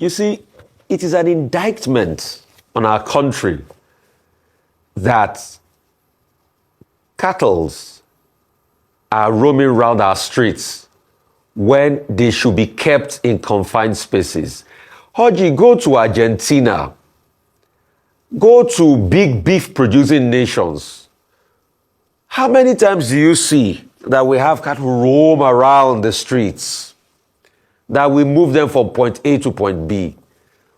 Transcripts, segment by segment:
You see, it is an indictment on our country that cattle are roaming around our streets when they should be kept in confined spaces. Hoji, go to Argentina, go to big beef producing nations. How many times do you see that we have cattle roam around the streets, that we move them from point A to point B?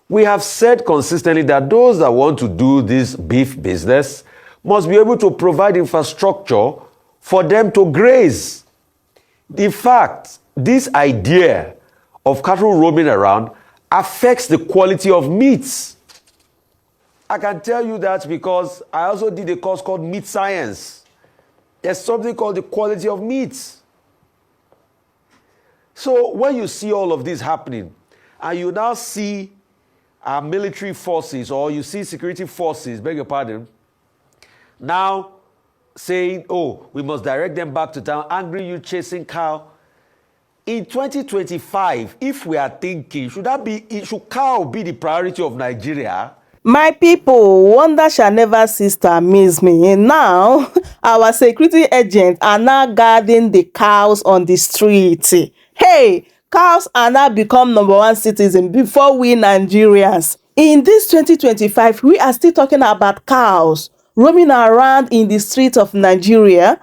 We have said consistently that those that want to do this beef business must be able to provide infrastructure for them to graze. In fact, this idea of cattle roaming around affects the quality of meats. I can tell you that because I also did a course called Meat Science. There's something called the quality of meats. So when you see all of this happening, and you now see our military forces, or you see security forces, beg your pardon, now saying, oh, we must direct them back to town, angry you chasing cow. In 2025, if we are thinking, should cow be the priority of Nigeria? My people, wonder shall never cease to amaze me. Now, our security agents are now guarding the cows on the street. Hey, cows are now become #1 citizen before we Nigerians. In this 2025, we are still talking about cows roaming around in the streets of Nigeria.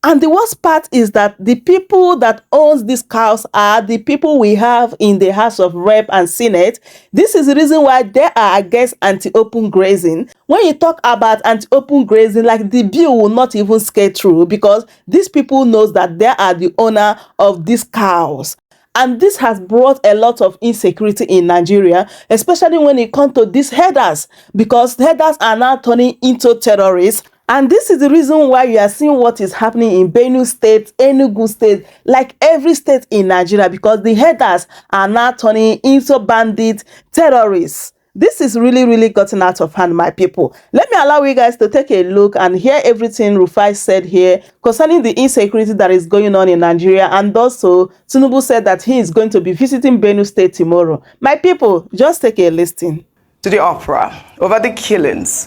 And the worst part is that the people that owns these cows are the people we have in the House of Rep and Senate. This is the reason why they are against anti-open grazing. When you talk about anti-open grazing, like the bill will not even skate through because these people knows that they are the owner of these cows. And this has brought a lot of insecurity in Nigeria, especially when it comes to these herders, because herders are now turning into terrorists. And this is the reason why you are seeing what is happening in Benue State, Enugu State, like every state in Nigeria, because the herders are now turning into bandit terrorists. This is really gotten out of hand, my people. Let me allow you guys to take a look and hear everything Rufai said here concerning the insecurity that is going on in Nigeria. And also, Tinubu said that he is going to be visiting Benue State tomorrow. My people, just take a listen. To the opera over the killings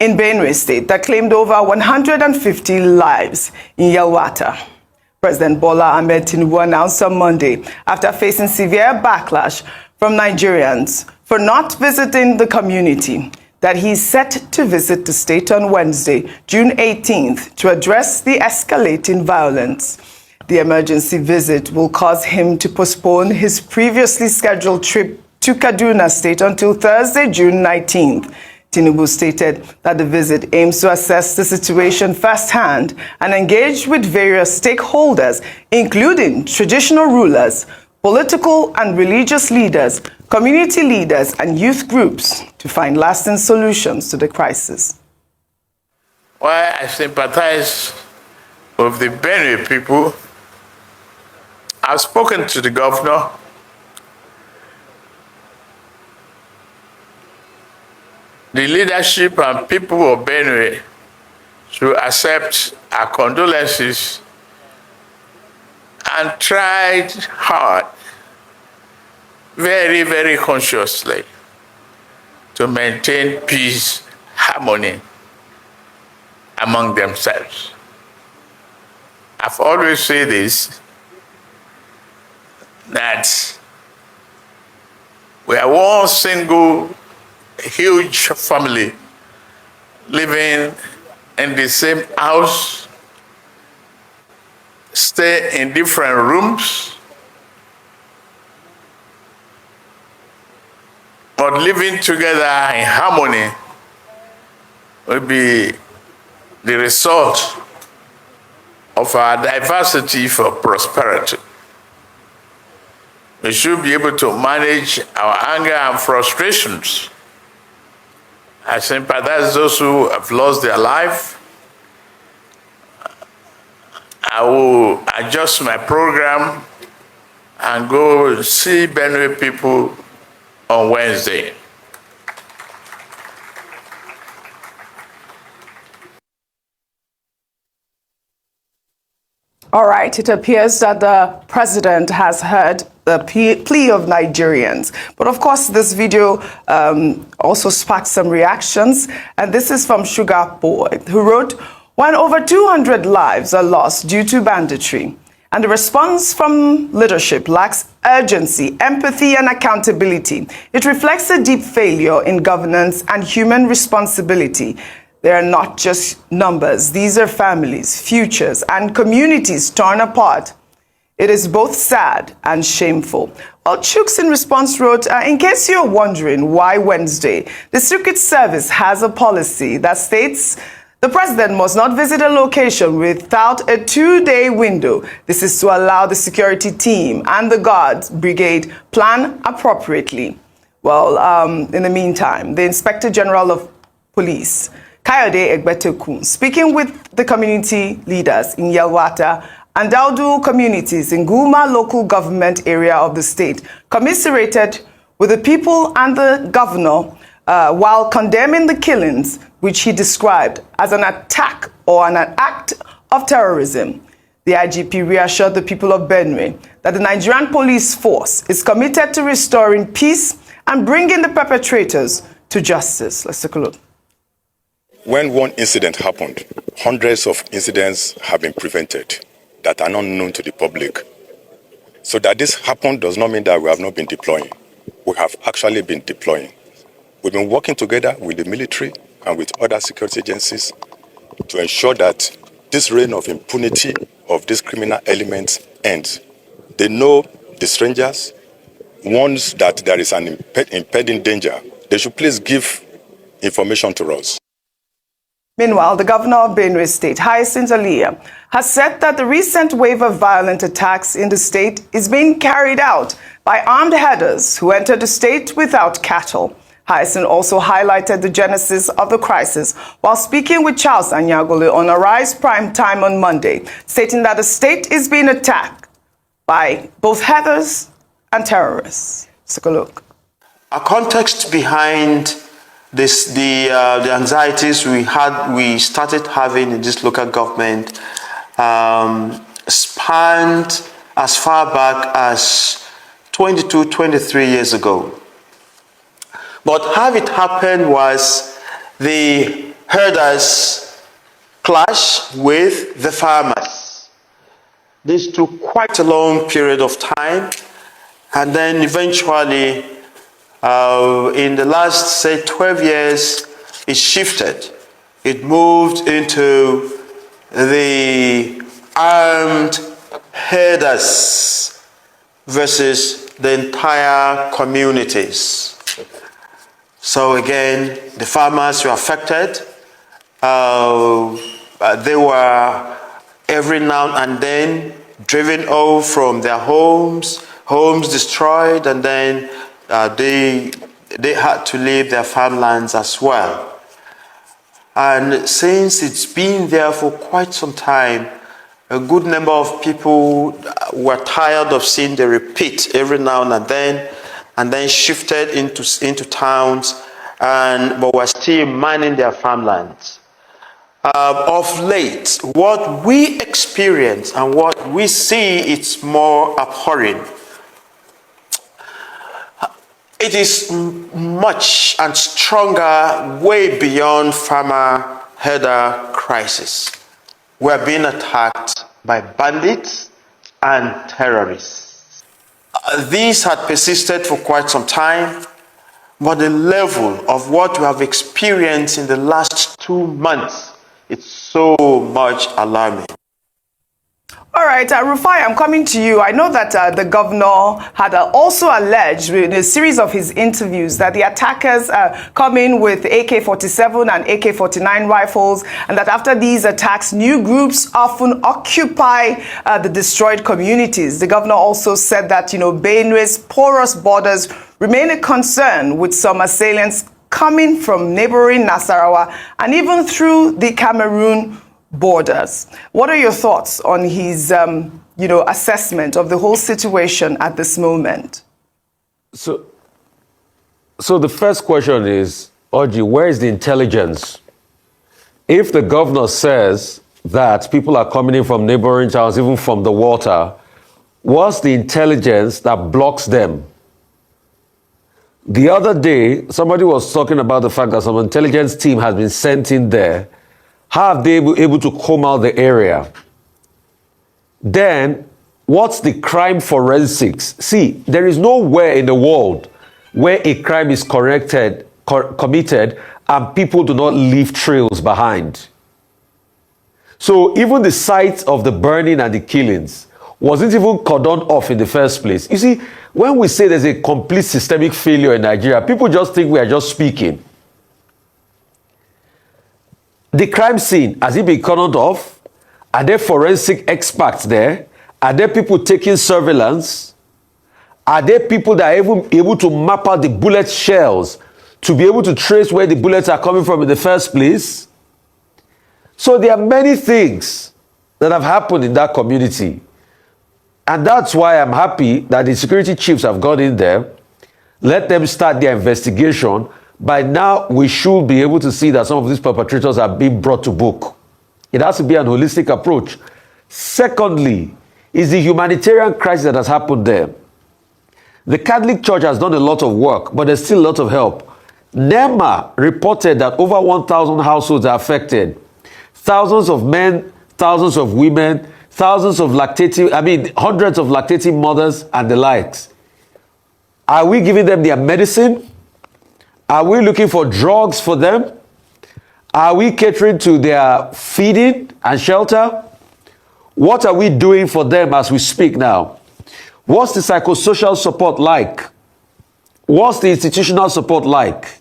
in Benue State that claimed over 150 lives in Yelwata. President Bola Ahmed Tinubu announced on Monday, after facing severe backlash from Nigerians for not visiting the community, that he is set to visit the state on Wednesday, June 18th, to address the escalating violence. The emergency visit will cause him to postpone his previously scheduled trip to Kaduna State until Thursday, June 19th. Tinubu stated that the visit aims to assess the situation firsthand and engage with various stakeholders, including traditional rulers, political and religious leaders, community leaders, and youth groups to find lasting solutions to the crisis. Why I sympathize with the Benue people, I've spoken to the governor. The leadership and people of Benue should accept our condolences and tried hard, very consciously, to maintain peace, harmony among themselves. I've always said this, that we are one single huge family living in the same house, stay in different rooms, but living together in harmony will be the result of our diversity for prosperity. We should be able to manage our anger and frustrations. I sympathize those who have lost their life. I will adjust my program and go see Benue people on Wednesday. All right, it appears that the president has heard the plea of Nigerians. But of course, this video also sparked some reactions. And this is from Sugar Boy, who wrote, "When over 200 lives are lost due to banditry, and the response from leadership lacks urgency, empathy, and accountability, it reflects a deep failure in governance and human responsibility. They are not just numbers. These are families, futures, and communities torn apart. It is both sad and shameful." Well, Chooks in response wrote, "In case you're wondering why Wednesday, the Secret Service has a policy that states the president must not visit a location without a 2-day window. This is to allow the security team and the guards brigade plan appropriately." Well, in the meantime, the Inspector General of Police, Kayode Egbetekun, speaking with the community leaders in Yelwata and Daudu communities in Guma local government area of the state, commiserated with the people and the governor while condemning the killings, which he described as an attack or an act of terrorism. The IGP reassured the people of Benue that the Nigerian police force is committed to restoring peace and bringing the perpetrators to justice. Let's take a look. When one incident happened, hundreds of incidents have been prevented that are not known to the public. So that this happened does not mean that we have not been deploying. We have actually been deploying. We've been working together with the military and with other security agencies to ensure that this reign of impunity of these criminal elements ends. They know the strangers. Once that there is an impending danger, they should please give information to us. Meanwhile, the governor of Benue State, Hyacinth Aliyah, has said that the recent wave of violent attacks in the state is being carried out by armed herders who entered the state without cattle. Hyacinth also highlighted the genesis of the crisis while speaking with Charles Anyagole on Arise Prime Time on Monday, stating that the state is being attacked by both herders and terrorists. Let's take a look. A context behind this, the anxieties we started having in this local government spanned as far back as 22, 23 years ago. But how it happened was the herders clashed with the farmers. This took quite a long period of time, and then eventually in the last, say, 12 years, it shifted. It moved into the armed herders versus the entire communities. So again, the farmers were affected. They were every now and then driven off from their homes destroyed, and then they had to leave their farmlands as well. And since it's been there for quite some time, a good number of people were tired of seeing the repeat every now and then shifted into towns, but were still mining their farmlands. Of late, what we experience and what we see, it's more abhorrent. It is much and stronger, way beyond farmer-herder crisis. We are being attacked by bandits and terrorists. These had persisted for quite some time, but the level of what we have experienced in the last 2 months, it's so much alarming. All right, Rufai, I'm coming to you. I know that the governor had also alleged in a series of his interviews that the attackers come in with AK-47 and AK-49 rifles, and that after these attacks, new groups often occupy the destroyed communities. The governor also said that, Benue's porous borders remain a concern, with some assailants coming from neighboring Nasarawa and even through the Cameroon borders. What are your thoughts on his, assessment of the whole situation at this moment? So the first question is, Oji, where is the intelligence? If the governor says that people are coming in from neighboring towns, even from the water, What's the intelligence that blocks them? The other day, somebody was talking about the fact that some intelligence team has been sent in there. How have they been able to comb out the area? Then, what's the crime forensics? See, there is nowhere in the world where a crime is committed and people do not leave trails behind. So even the site of the burning and the killings wasn't even cordoned off in the first place. You see, when we say there's a complete systemic failure in Nigeria, people just think we are just speaking. The crime scene, has it been cordoned off? Are there forensic experts there? Are there people taking surveillance? Are there people that are even able to map out the bullet shells to be able to trace where the bullets are coming from in the first place? So there are many things that have happened in that community. And that's why I'm happy that the security chiefs have gone in there. Let them start their investigation. By now, we should be able to see that some of these perpetrators are being brought to book. It has to be an holistic approach. Secondly, is the humanitarian crisis that has happened there. The Catholic Church has done a lot of work, but there's still a lot of help. NEMA reported that over 1,000 households are affected. Thousands of men, thousands of women, hundreds of lactating mothers and the likes. Are we giving them their medicine? Are we looking for drugs for them? Are we catering to their feeding and shelter? What are we doing for them as we speak now? What's the psychosocial support like? What's the institutional support like?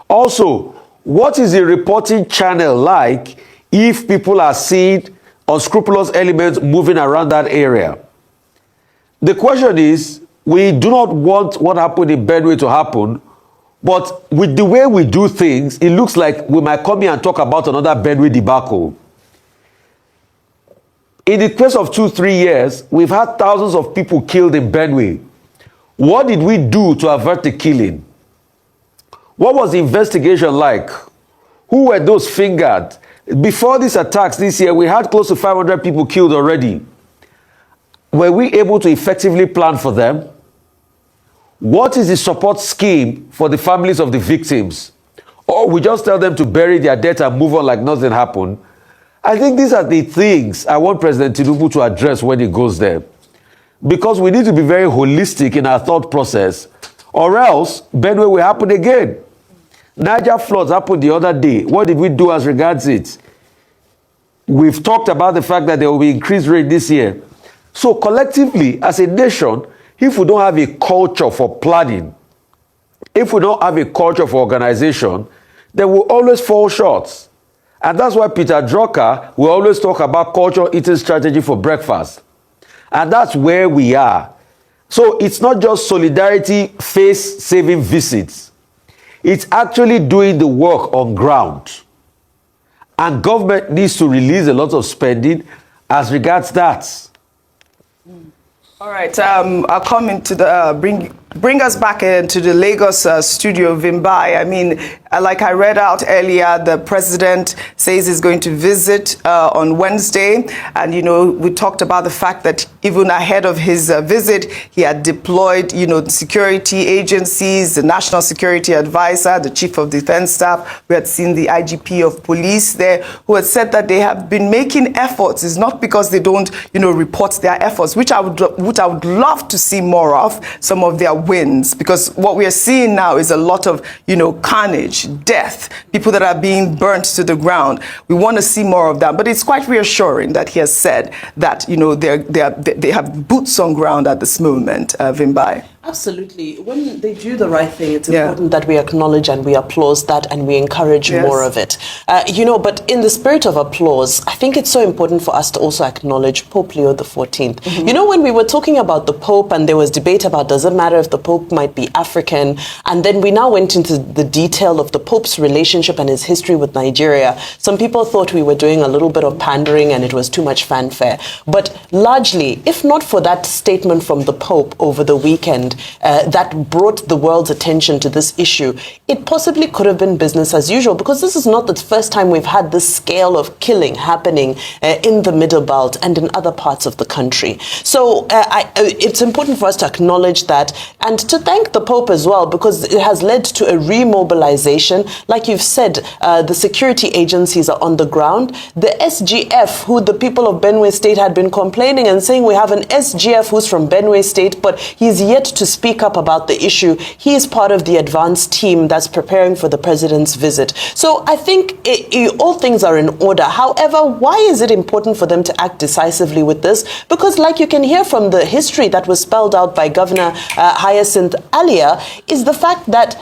Also, what is the reporting channel like if people are seeing unscrupulous elements moving around that area? The question is, we do not want what happened in Benue to happen, but with the way we do things, it looks like we might come here and talk about another Benue debacle. In the course of 2-3 years, we've had thousands of people killed in Benue. What did we do to avert the killing? What was the investigation like? Who were those fingered? Before these attacks this year, we had close to 500 people killed already. Were we able to effectively plan for them? What is the support scheme for the families of the victims? Or we just tell them to bury their dead and move on like nothing happened? I think these are the things I want President Tinubu to address when he goes there. Because we need to be very holistic in our thought process, or else Benue will happen again. Niger floods happened the other day. What did we do as regards it? We've talked about the fact that there will be increased rain this year. So collectively, as a nation, if we don't have a culture for planning, if we don't have a culture for organization, then we'll always fall short. And that's why Peter Drucker will always talk about culture eating strategy for breakfast. And that's where we are. So it's not just solidarity face-saving visits. It's actually doing the work on ground. And government needs to release a lot of spending as regards that. All right, I'll come into the bring us back into the Lagos studio, Vimbai. I mean, like I read out earlier, the president says he's going to visit on Wednesday. And, you know, we talked about the fact that even ahead of his visit, he had deployed, you know, security agencies, the National Security Advisor, the Chief of Defense Staff. We had seen the IGP of police there, who had said that they have been making efforts. It's not because they don't, you know, report their efforts, which I would love to see more of, some of their wins, because what we are seeing now is a lot of, you know, carnage, death, people that are being burnt to the ground. We want to see more of that, but it's quite reassuring that he has said that, you know, they have boots on ground at this moment, Vimbai. Absolutely. When they do the right thing, it's important that we acknowledge and we applaud that and we encourage more of it. You know, but in the spirit of applause, I think it's so important for us to also acknowledge Pope Leo XIV. Mm-hmm. You know, when we were talking about the Pope and there was debate about does it matter if the Pope might be African, and then we now went into the detail of the Pope's relationship and his history with Nigeria, some people thought we were doing a little bit of pandering and it was too much fanfare. But largely, if not for that statement from the Pope over the weekend, happened that brought the world's attention to this issue, it possibly could have been business as usual, because this is not the first time we've had this scale of killing happening in the Middle Belt and in other parts of the country. So it's important for us to acknowledge that and to thank the Pope as well, because it has led to a remobilization. Like you've said, the security agencies are on the ground. The SGF, who the people of Benue State had been complaining and saying, we have an SGF who's from Benue State, but he's yet to speak up about the issue. He is part of the advanced team that's preparing for the president's visit. So I think all things are in order. However, why is it important for them to act decisively with this? Because like you can hear from the history that was spelled out by Governor Hyacinth earlier, is the fact that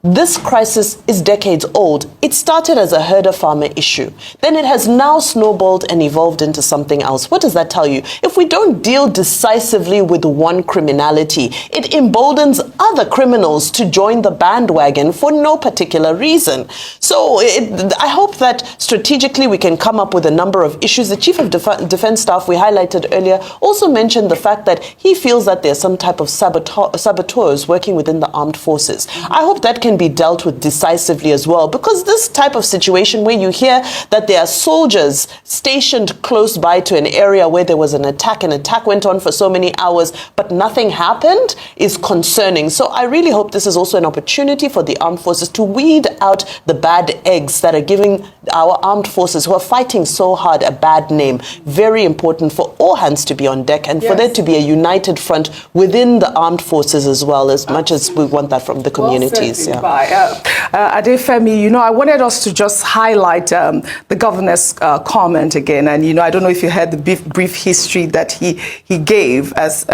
this crisis is decades old. It started as a herder-farmer issue. Then it has now snowballed and evolved into something else. What does that tell you? If we don't deal decisively with one criminality, it emboldens other criminals to join the bandwagon for no particular reason. So I hope that strategically we can come up with a number of issues. The Chief of Defense Staff we highlighted earlier also mentioned the fact that he feels that there's some type of saboteurs working within the armed forces. I hope that can be dealt with decisively as well, because this type of situation where you hear that there are soldiers stationed close by to an area where there was an attack went on for so many hours, but nothing happened, is concerning. So I really hope this is also an opportunity for the armed forces to weed out the bad eggs that are giving our armed forces, who are fighting so hard, a bad name. Very important for all hands to be on deck, and for there to be a united front within the armed forces as well, as much as we want that from the communities. Adefemi, I wanted us to just highlight the governor's comment again. And, I don't know if you heard the brief history that he gave as,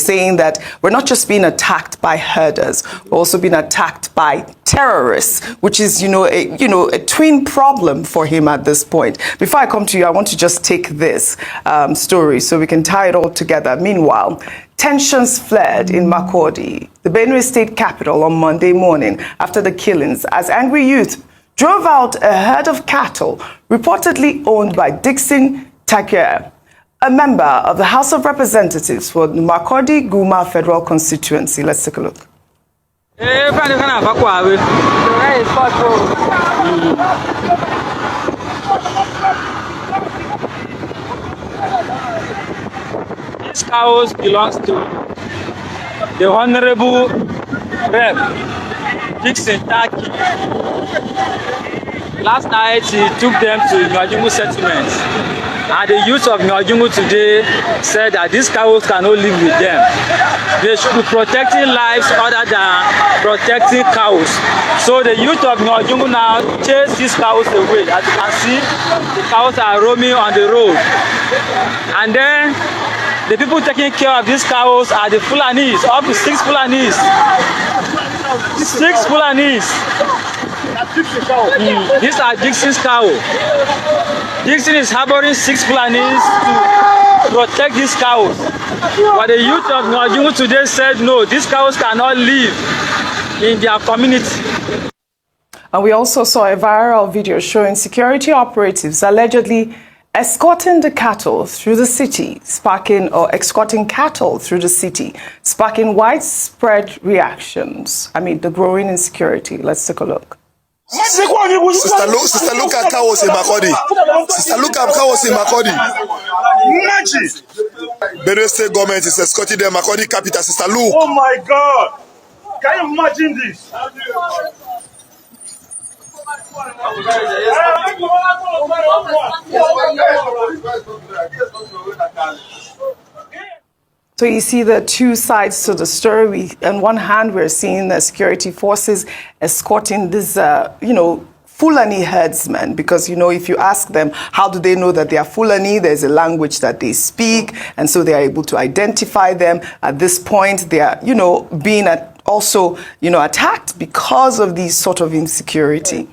saying that we're not just being attacked by herders, we're also being attacked by terrorists, which is, a twin problem for him at this point. Before I come to you, I want to just take this story so we can tie it all together. Meanwhile, tensions flared in Makurdi, the Benue State capital, on Monday morning after the killings, as angry youth drove out a herd of cattle reportedly owned by Dixon Takier, a member of the House of Representatives for the Makurdi Guma Federal Constituency. Let's take a look. This cows belongs to the Honorable Rep. Dixon Taki. Last night he took them to Nigerian settlement, and the youth of Nigerian today said that these cows cannot live with them. They should be protecting lives other than protecting cows. So the youth of Nigerian now chase these cows away. As you can see, the cows are roaming on the road, and then the people taking care of these cows are the Fulanis, up to 6 Fulanis. 6 Fulanis. These are Dixon's cows. Dixon is harboring 6 Fulanis to protect these cows. But the youth of Nigerian today said no, these cows cannot live in their community. And we also saw a viral video showing security operatives allegedly escorting cattle through the city, sparking widespread reactions amid the growing insecurity. Let's take a look. Sister, look at cows in Makurdi. Sister, look at cows in Makurdi. Benue State government is escorting the Makurdi capital. Sister, look. Oh my God! Can you imagine this? So you see the two sides to the story. On one hand, we're seeing the security forces escorting this, Fulani herdsmen, because, if you ask them, how do they know that they are Fulani? There's a language that they speak, and so they are able to identify them. At this point, they are, being attacked because of these sort of insecurity.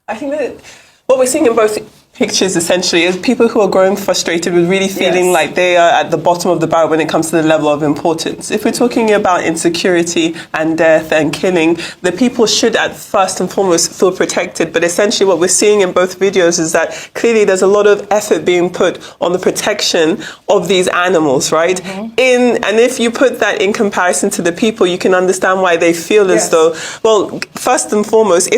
I think that what we're seeing in both pictures essentially is people who are growing frustrated with really feeling like they are at the bottom of the barrel when it comes to the level of importance. If we're talking about insecurity and death and killing, the people should at first and foremost feel protected. But essentially what we're seeing in both videos is that clearly there's a lot of effort being put on the protection of these animals, right? And if you put that in comparison to the people, you can understand why they feel as though, well, first and foremost,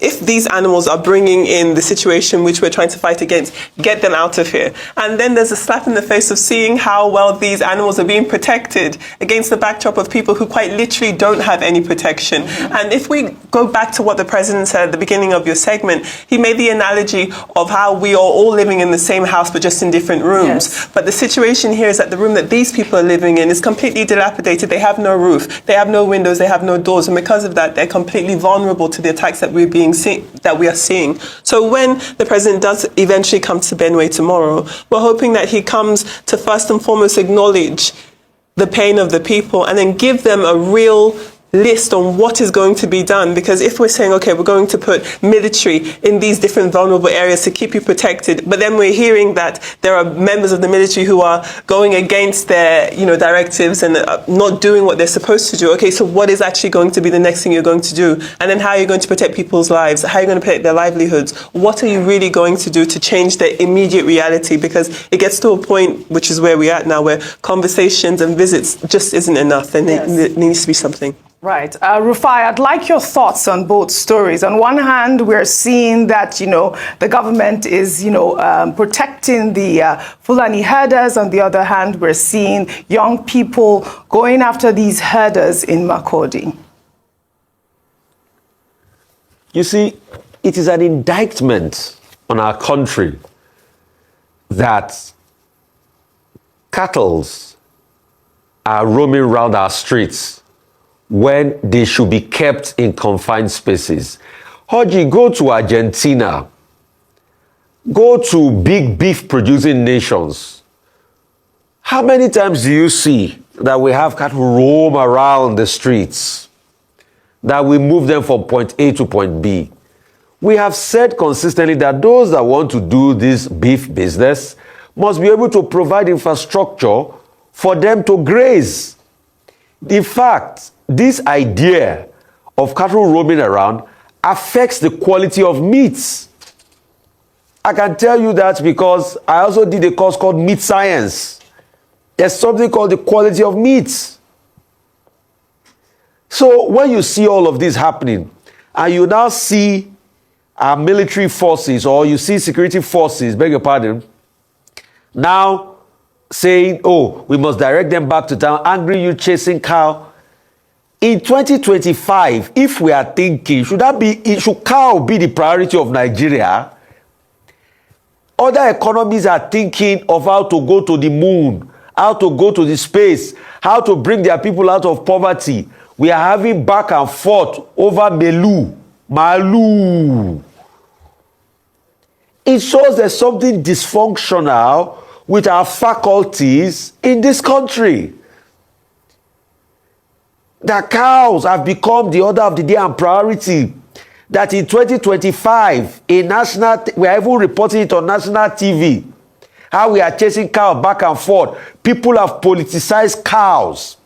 if these animals are bringing in the situation which we're trying to fight against, get them out of here. And then there's a slap in the face of seeing how well these animals are being protected against the backdrop of people who quite literally don't have any protection. And if we go back to what the president said at the beginning of your segment, he made the analogy of how we are all living in the same house but just in different rooms. But the situation here is that the room that these people are living in is completely dilapidated. They have no roof, they have no windows, they have no doors, and because of that, they're completely vulnerable to the attacks that we are seeing. So when the president does eventually come to Benue tomorrow, we're hoping that he comes to first and foremost acknowledge the pain of the people and then give them a real list on what is going to be done. Because if we're saying, okay, we're going to put military in these different vulnerable areas to keep you protected, but then we're hearing that there are members of the military who are going against their, directives and not doing what they're supposed to do. Okay, so what is actually going to be the next thing you're going to do? And then how are you going to protect people's lives? How are you going to protect their livelihoods? What are you really going to do to change their immediate reality? Because it gets to a point, which is where we're at now, where conversations and visits just isn't enough. There needs to be something. Right. Rufai, I'd like your thoughts on both stories. On one hand, we're seeing that, the government is, protecting the Fulani herders. On the other hand, we're seeing young people going after these herders in Makurdi. You see, it is an indictment on our country that cattle are roaming around our streets when they should be kept in confined spaces. Hoji, go to Argentina, go to big beef producing nations. How many times do you see that we have cattle roam around the streets, that we move them from point A to point B? We have said consistently that those that want to do this beef business must be able to provide infrastructure for them to graze. In fact, this idea of cattle roaming around affects the quality of meats. I can tell you that because I also did a course called Meat Science. There's something called the quality of meats. So when you see all of this happening, and you now see our military forces, or you see security forces, beg your pardon, now saying, oh, we must direct them back to town, angry you chasing cow. In 2025, if we are thinking, should cow be the priority of Nigeria? Other economies are thinking of how to go to the moon, how to go to the space, how to bring their people out of poverty. We are having back and forth over Malu. It shows there's something dysfunctional with our faculties in this country. That cows have become the order of the day and priority. That in 2025, we are even reporting it on national TV, how we are chasing cows back and forth. People have politicized cows.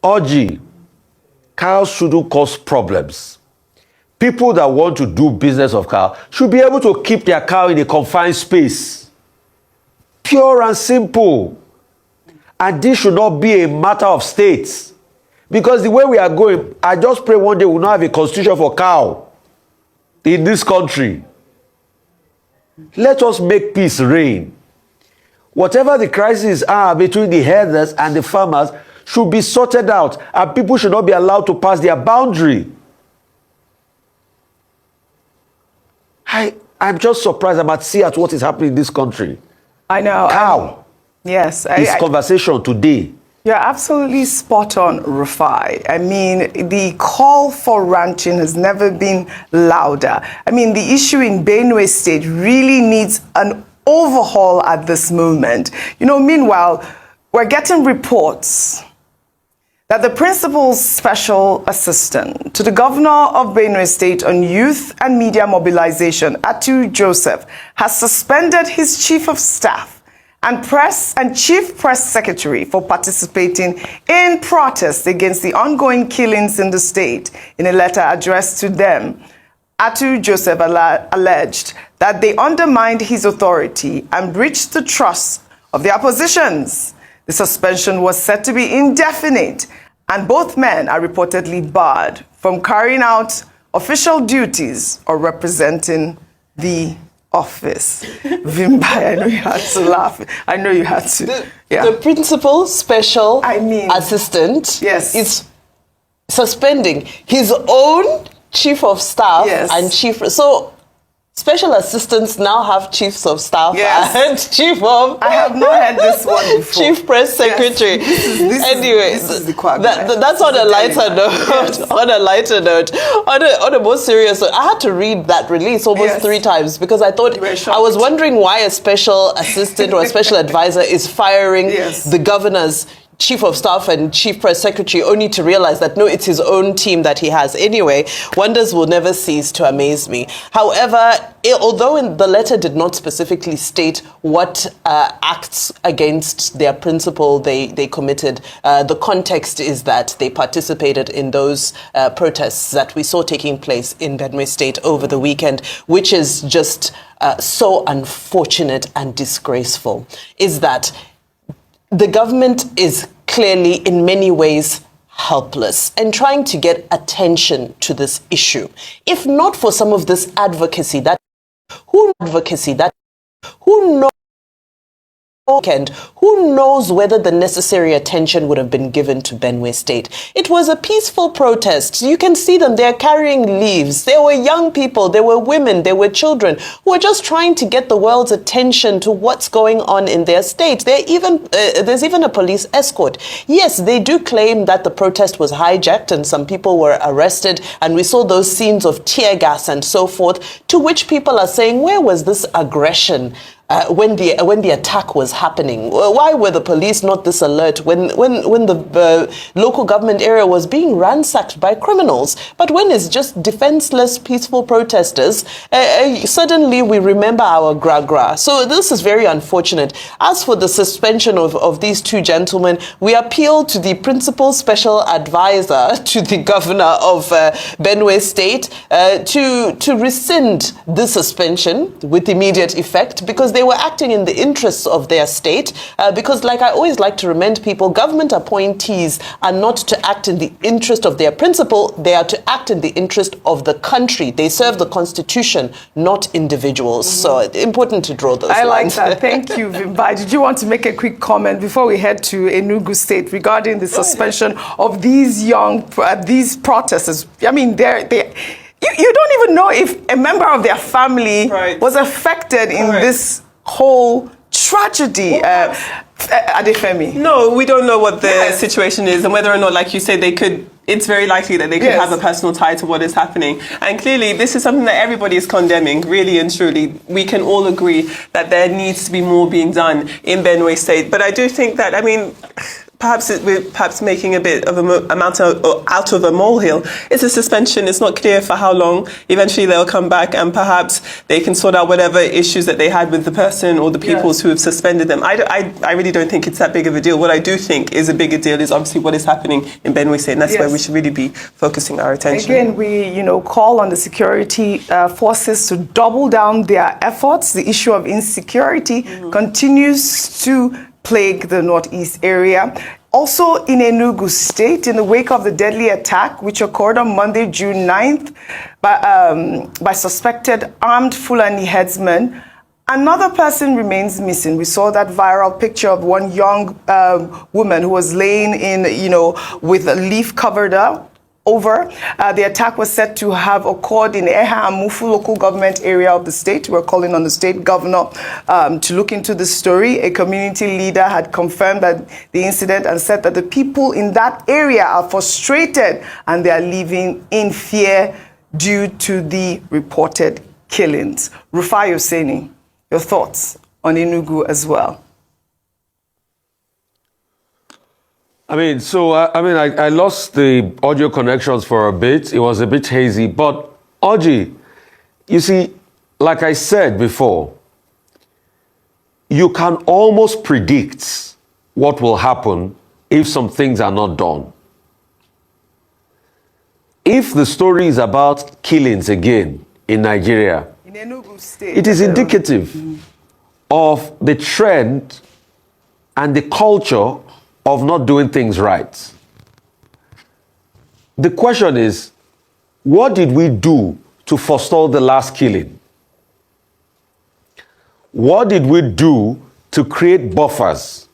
Oji, cows shouldn't cause problems. People that want to do business of cow should be able to keep their cow in a confined space. Pure and simple. And this should not be a matter of states. Because the way we are going, I just pray one day we will not have a constitution for cow in this country. Let us make peace reign. Whatever the crises are between the herders and the farmers should be sorted out, and people should not be allowed to pass their boundary. I'm just surprised I'm at sea at what is happening in this country. I know. Cow. Yes. This conversation today. You're absolutely spot on, Rufai. I mean, the call for ranching has never been louder. I mean, the issue in Benue State really needs an overhaul at this moment. Meanwhile, we're getting reports that the principal's special assistant to the governor of Benue State on youth and media mobilization, Atu Joseph, has suspended his chief of staff and chief press secretary for participating in protests against the ongoing killings in the state. In a letter addressed to them, Atu Joseph alleged that they undermined his authority and breached the trust of the oppositions. The suspension was said to be indefinite, and both men are reportedly barred from carrying out official duties or representing the office. Vimbai, I know you had to laugh. I know you had to. The principal special assistant is suspending his own chief of staff and chief. So special assistants now have chiefs of staff and chief of... I have not heard this one before. Chief press secretary. This is the that's on a lighter note. On a lighter note. On a more serious note, I had to read that release almost 3 times because I thought, I was wondering why a special assistant or a special advisor is firing the governor's chief of staff and chief press secretary, only to realize that no, it's his own team that he has. Anyway, wonders will never cease to amaze me. However, although the letter did not specifically state what acts against their principal they committed, the context is that they participated in those protests that we saw taking place in Benue State over the weekend, which is just so unfortunate and disgraceful, is that the government is clearly in many ways helpless and trying to get attention to this issue. If not for some of this advocacy who knows whether the necessary attention would have been given to Benue State. It was a peaceful protest. You can see them. They're carrying leaves. There were young people. There were women. There were children who were just trying to get the world's attention to what's going on in their state. There's even a police escort. Yes, they do claim that the protest was hijacked and some people were arrested, and we saw those scenes of tear gas and so forth, to which people are saying, where was this aggression when the attack was happening? Why were the police not this alert when the local government area was being ransacked by criminals? But when it's just defenseless, peaceful protesters, suddenly we remember our gra-gra. So this is very unfortunate. As for the suspension of these 2 gentlemen, we appeal to the principal special advisor to the governor of Benue State to rescind this suspension with immediate effect, because they were acting in the interests of their state, because, like I always like to remind people, government appointees are not to act in the interest of their principal, they are to act in the interest of the country. They serve the constitution, not individuals. So important to draw those lines. I like that. Thank you, Vimbai. Did you want to make a quick comment before we head to Enugu State regarding the suspension of these these protesters? I mean, you don't even know if a member of their family was affected in this whole tragedy. Adefemi. No, we don't know what the situation is and whether or not, like you said, it's very likely that they could have a personal tie to what is happening. And clearly, this is something that everybody is condemning, really and truly. We can all agree that there needs to be more being done in Benue State. But I do think that, perhaps we're making a bit of out of a molehill. It's a suspension. It's not clear for how long. Eventually they'll come back and perhaps they can sort out whatever issues that they had with the person or the peoples who have suspended them. I really don't think it's that big of a deal. What I do think is a bigger deal is obviously what is happening in Benue State, and that's where we should really be focusing our attention. Again, we call on the security forces to double down their efforts. The issue of insecurity continues to plague the northeast area. Also in Enugu State, in the wake of the deadly attack which occurred on Monday, June 9th, by suspected armed Fulani headsmen, another person remains missing. We saw that viral picture of one young woman who was laying in, with a leaf covered up. The attack was said to have occurred in Eha and Mufu local government area of the state. We're calling on the state governor to look into the story. A community leader had confirmed that the incident and said that the people in that area are frustrated and they are living in fear due to the reported killings. Rufai Reacts, your thoughts on Enugu as well? I mean, so I lost the audio connections for a bit. It was a bit hazy, but Oji, you see, like I said before, you can almost predict what will happen if some things are not done. If the story is about killings again in Nigeria, In Enugu State, it is indicative of the trend and the culture of not doing things right. The question is, what did we do to forestall the last killing? What did we do to create buffers?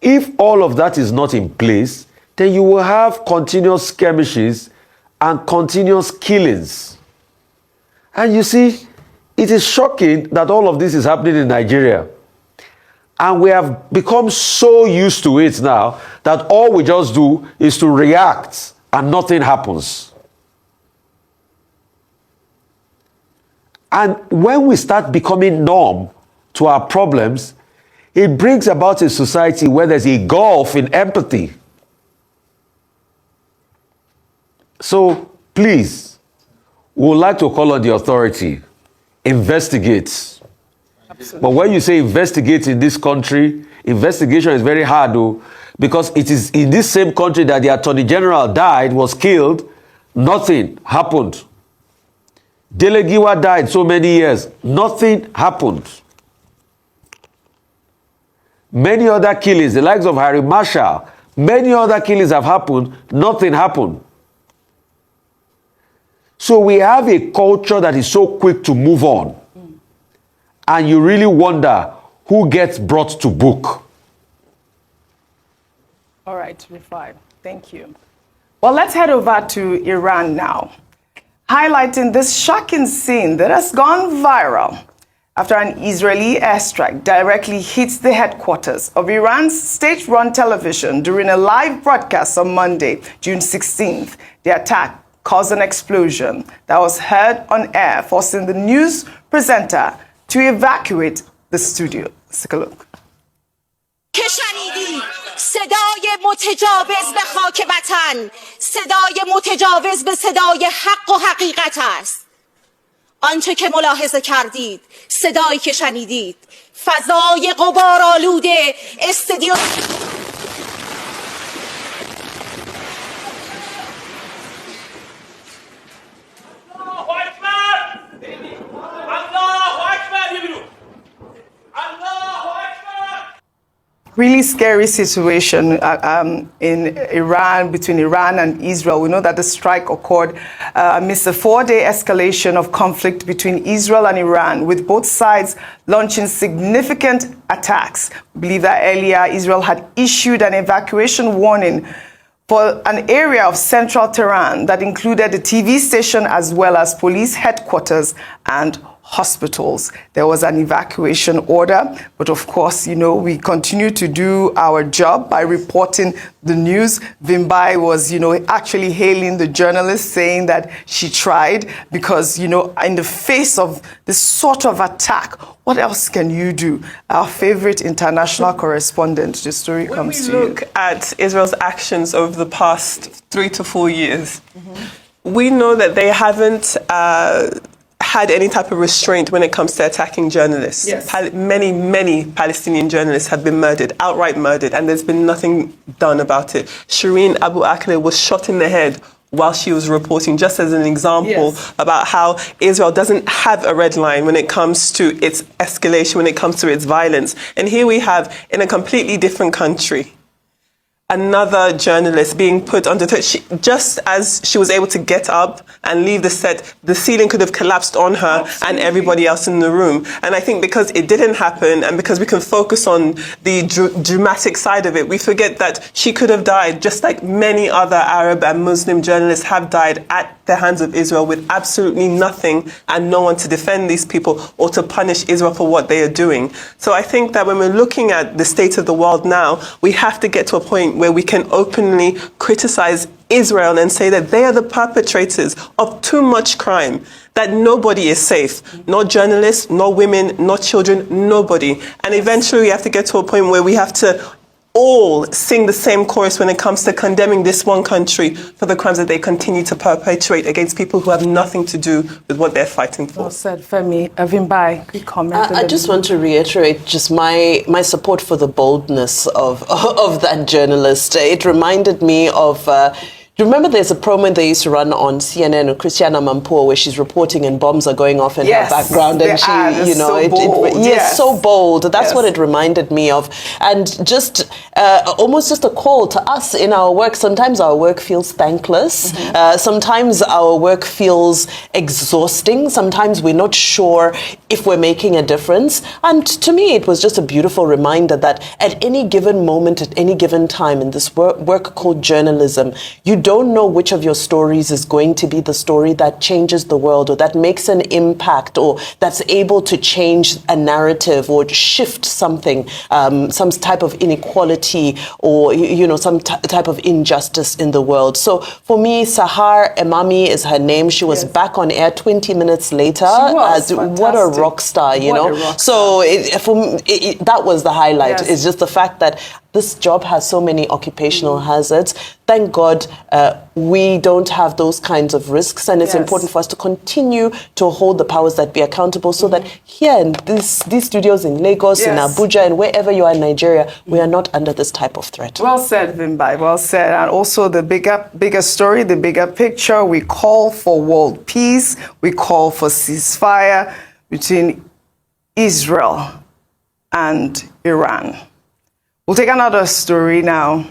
If all of that is not in place, then you will have continuous skirmishes and continuous killings. And you see, it is shocking that all of this is happening in Nigeria. And we have become so used to it now that all we just do is to react and nothing happens. And when we start becoming numb to our problems, it brings about a society where there's a gulf in empathy. So please, we would like to call on the authority, investigate. Absolutely. But when you say investigate in this country, investigation is very hard though, because it is in this same country that the Attorney General died, was killed, nothing happened. Delegiwa died so many years, nothing happened. Many other killings, the likes of Harry Marshall, many other killings have happened, nothing happened. So we have a culture that is so quick to move on. And you really wonder who gets brought to book. All right, Rufai, thank you. Well, let's head over to Iran now, highlighting this shocking scene that has gone viral after an Israeli airstrike directly hits the headquarters of Iran's state-run television during a live broadcast on Monday, June 16th. The attack caused an explosion that was heard on air, forcing the news presenter to evacuate the studio. Let's take a look. صدای متجاوز به خاک وطن، صدای متجاوز به صدای حق و حقیقت است. آنچه که ملاحظه کردید، صدایی که شنیدید، فضای غبارآلوده استودیو Really scary situation in Iran, between Iran and Israel. We know that the strike occurred amidst a 4-day escalation of conflict between Israel and Iran, with both sides launching significant attacks. We believe that earlier Israel had issued an evacuation warning for an area of central Tehran that included the TV station as well as police headquarters and hospitals. There was an evacuation order, but of course, you know, we continue to do our job by reporting the news. Vimbai was, you know, actually hailing the journalist, saying that she tried because, you know, in the face of this sort of attack, what else can you do? Our favorite international correspondent, the story comes to you. When we look at Israel's actions over the past 3 to 4 years, we know that they haven't had any type of restraint when it comes to attacking journalists. Yes. Many Palestinian journalists have been murdered, outright murdered, and there's been nothing done about it. Shireen Abu Akleh was shot in the head while she was reporting, just as an example about how Israel doesn't have a red line when it comes to its escalation, when it comes to its violence. And here we have, in a completely different country, another journalist being put under threat. Just as she was able to get up and leave the set, the ceiling could have collapsed on her and everybody else in the room. And I think because it didn't happen and because we can focus on the dramatic side of it, we forget that she could have died just like many other Arab and Muslim journalists have died at the hands of Israel with absolutely nothing and no one to defend these people or to punish Israel for what they are doing. So I think that when we're looking at the state of the world now, we have to get to a point where we can openly criticize Israel and say that they are the perpetrators of too much crime, that nobody is safe, no journalists, no women, no children, nobody. And eventually we have to get to a point where we have to all sing the same chorus when it comes to condemning this one country for the crimes that they continue to perpetrate against people who have nothing to do with what they're fighting for. Well said, Femi. Avimbai, quick comment. I just want to reiterate just my support for the boldness of that journalist. It reminded me of... you remember there's a promo they used to run on CNN of Christiana Mampur where she's reporting and bombs are going off in her background and she, you know, so bold. That's what it reminded me of. And just almost just a call to us in our work. Sometimes our work feels thankless. Sometimes our work feels exhausting. Sometimes we're not sure if we're making a difference. And to me, it was just a beautiful reminder that at any given moment, at any given time in this work called journalism, you don't know which of your stories is going to be the story that changes the world or that makes an impact or that's able to change a narrative or shift something, some type of inequality or, you know, some type of injustice in the world. So for me, Sahar Emami is her name. She was back on air 20 minutes later. What a rock star, you know. So that was the highlight. It's just the fact that this job has so many occupational hazards. Thank God we don't have those kinds of risks, and it's important for us to continue to hold the powers that be accountable so that here in these studios in Lagos, in Abuja, and wherever you are in Nigeria, we are not under this type of threat. Well said, Vimbai, well said. And also the bigger story, the bigger picture, we call for world peace, we call for ceasefire between Israel and Iran. We'll take another story now.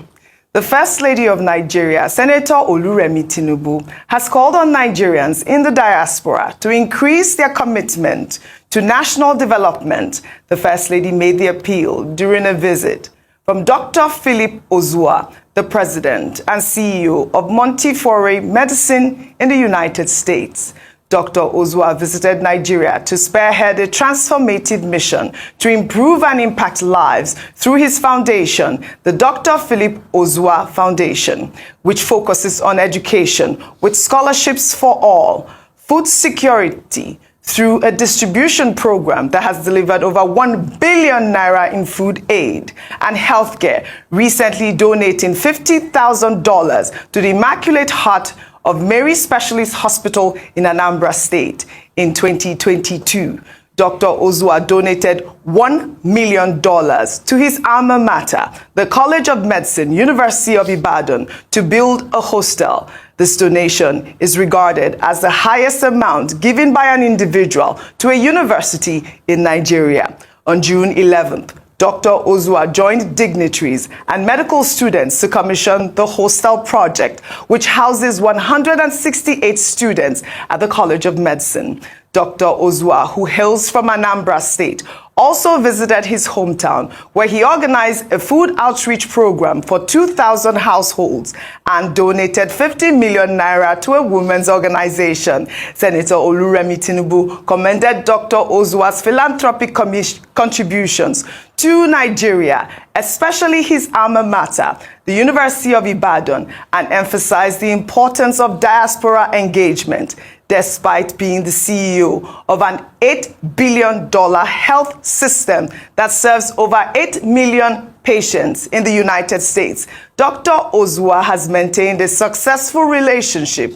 The First Lady of Nigeria, Senator Oluremi Tinubu, has called on Nigerians in the diaspora to increase their commitment to national development. The First Lady made the appeal during a visit from Dr. Philip Ozua, the President and CEO of Montefiore Medicine in the United States. Dr. Ozua visited Nigeria to spearhead a transformative mission to improve and impact lives through his foundation, the Dr. Philip Ozua Foundation, which focuses on education with scholarships for all, food security through a distribution program that has delivered over 1 billion naira in food aid, and healthcare, recently donating $50,000 to the Immaculate Heart of Mary Specialist Hospital in Anambra State. In 2022, Dr. Ozua donated $1 million to his alma mater, the College of Medicine, University of Ibadan, to build a hostel. This donation is regarded as the highest amount given by an individual to a university in Nigeria. On June 11th, Dr. Ozua joined dignitaries and medical students to commission the hostel project, which houses 168 students at the College of Medicine. Dr. Ozua, who hails from Anambra State, also visited his hometown, where he organized a food outreach program for 2,000 households and donated 50 million naira to a women's organization. Senator Oluremi Tinubu commended Dr. Ozua's philanthropic contributions to Nigeria, especially his alma mater, the University of Ibadan, and emphasized the importance of diaspora engagement, despite being the CEO of an $8 billion health system that serves over 8 million patients in the United States. Dr. Ozua has maintained a successful relationship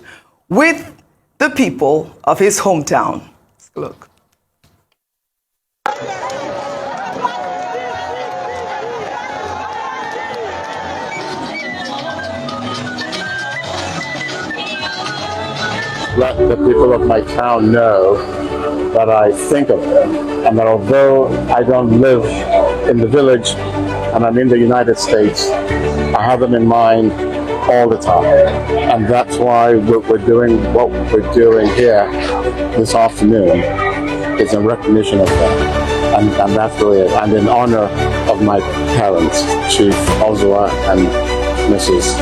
with the people of his hometown. Let's look. Let the people of my town know that I think of them, and that although I don't live in the village and I'm in the United States, I have them in mind all the time. And that's why we're doing what we're doing here this afternoon is in recognition of that. And that's really it. And in honor of my parents, Chief Ozua and Mrs.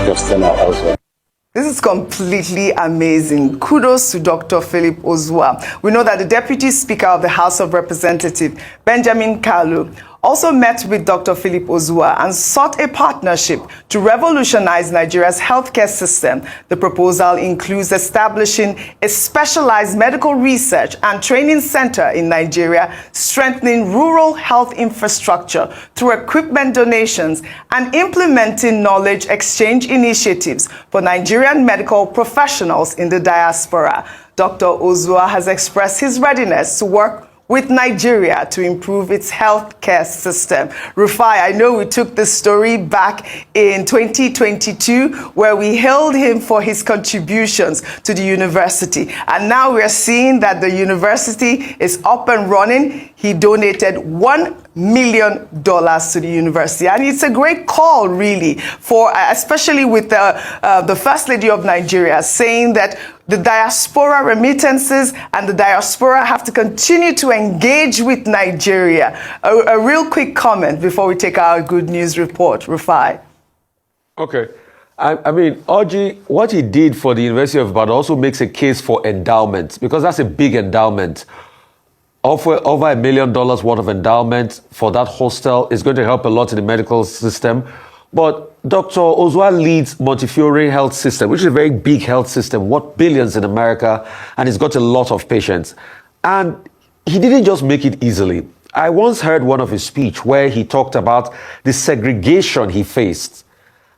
Justina Ozua. This is completely amazing. Kudos to Dr. Philip Ozua. We know that the Deputy Speaker of the House of Representatives, Benjamin Kalu, also met with Dr. Philip Ozua and sought a partnership to revolutionize Nigeria's healthcare system. The proposal includes establishing a specialized medical research and training center in Nigeria, strengthening rural health infrastructure through equipment donations, and implementing knowledge exchange initiatives for Nigerian medical professionals in the diaspora. Dr. Ozua has expressed his readiness to work with Nigeria to improve its healthcare system. Rufai, I know we took this story back in 2022 where we hailed him for his contributions to the university. And now we're seeing that the university is up and running. He donated $1 million to the university. And it's a great call, really, for especially with the First Lady of Nigeria saying that the diaspora remittances and the diaspora have to continue to engage with Nigeria. A real quick comment before we take our good news report, Rufai. Okay. I mean, Oji, what he did for the University of Ibadan also makes a case for endowment, because that's a big endowment. Over $1 million worth of endowment for that hostel is going to help a lot in the medical system. But Dr. Ozua leads Montefiore Health System, which is a very big health system, worth billions in America, and he's got a lot of patients. And he didn't just make it easily. I once heard one of his speech where he talked about the segregation he faced,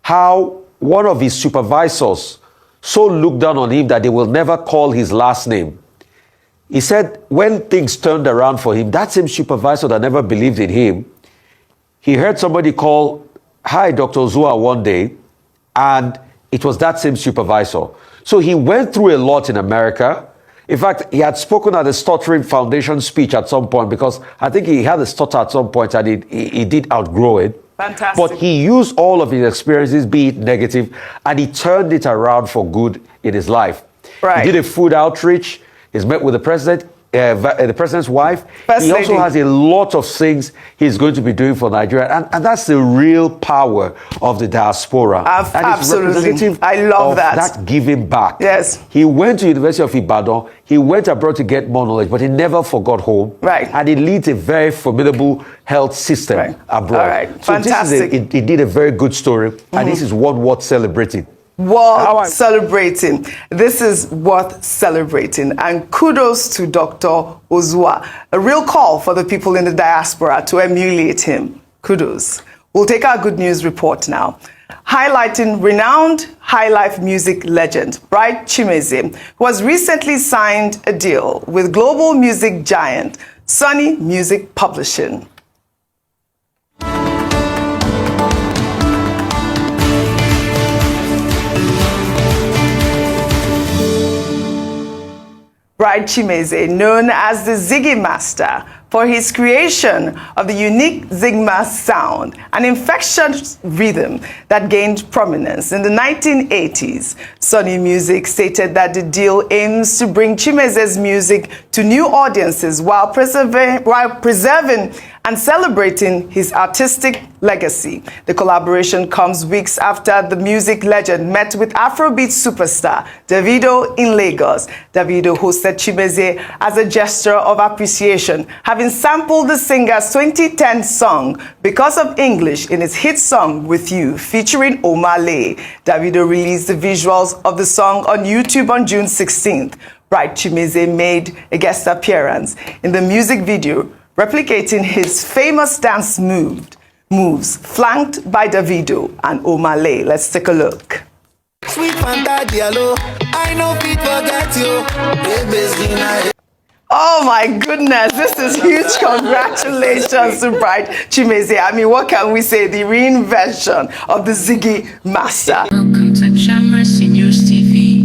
how one of his supervisors so looked down on him that they will never call his last name. He said when things turned around for him, that same supervisor that never believed in him, he heard somebody call, "Hi, Dr. Ozua," one day, and it was that same supervisor. So he went through a lot in America. In fact, he had spoken at the Stuttering Foundation speech at some point, because I think he had a stutter at some point and he did outgrow it. Fantastic. But he used all of his experiences, be it negative, and he turned it around for good in his life. Right. He did a food outreach. He's met with the president, the president's wife. He also has a lot of things he's going to be doing for Nigeria. And that's the real power of the diaspora. And absolutely. I love that giving back. Yes. He went to University of Ibadan. He went abroad to get more knowledge, but he never forgot home. Right. And he leads a very formidable health system abroad. All right. So Fantastic. he did a very good story. And this is one worth celebrating. Worth celebrating. This is worth celebrating. And kudos to Dr. Ozua. A real call for the people in the diaspora to emulate him. Kudos. We'll take our good news report now. Highlighting renowned Highlife music legend Bright Chimezie, who has recently signed a deal with global music giant Sony Music Publishing. Bright Chimezie, known as the Ziggy Master, for his creation of the unique Zigma sound, an infectious rhythm that gained prominence in the 1980s. Sony Music stated that the deal aims to bring Chimezie's music to new audiences while preserving and celebrating his artistic legacy. The collaboration comes weeks after the music legend met with Afrobeat superstar Davido in Lagos. Davido hosted Chimezie as a gesture of appreciation, having sampled the singer's 2010 song Because of English in his hit song With You, featuring Omale. Davido released the visuals of the song on YouTube on June 16th. Bright Chimezie made a guest appearance in the music video, replicating his famous dance moves, flanked by Davido and Omale. Let's take a look. Sweet Fanta Diallo, I know fit forget you. Oh my goodness, this is huge. Congratulations to Bright Chimezie. I mean, what can we say? The reinvention of the Ziggy Master. Welcome to Chamber Seniors TV.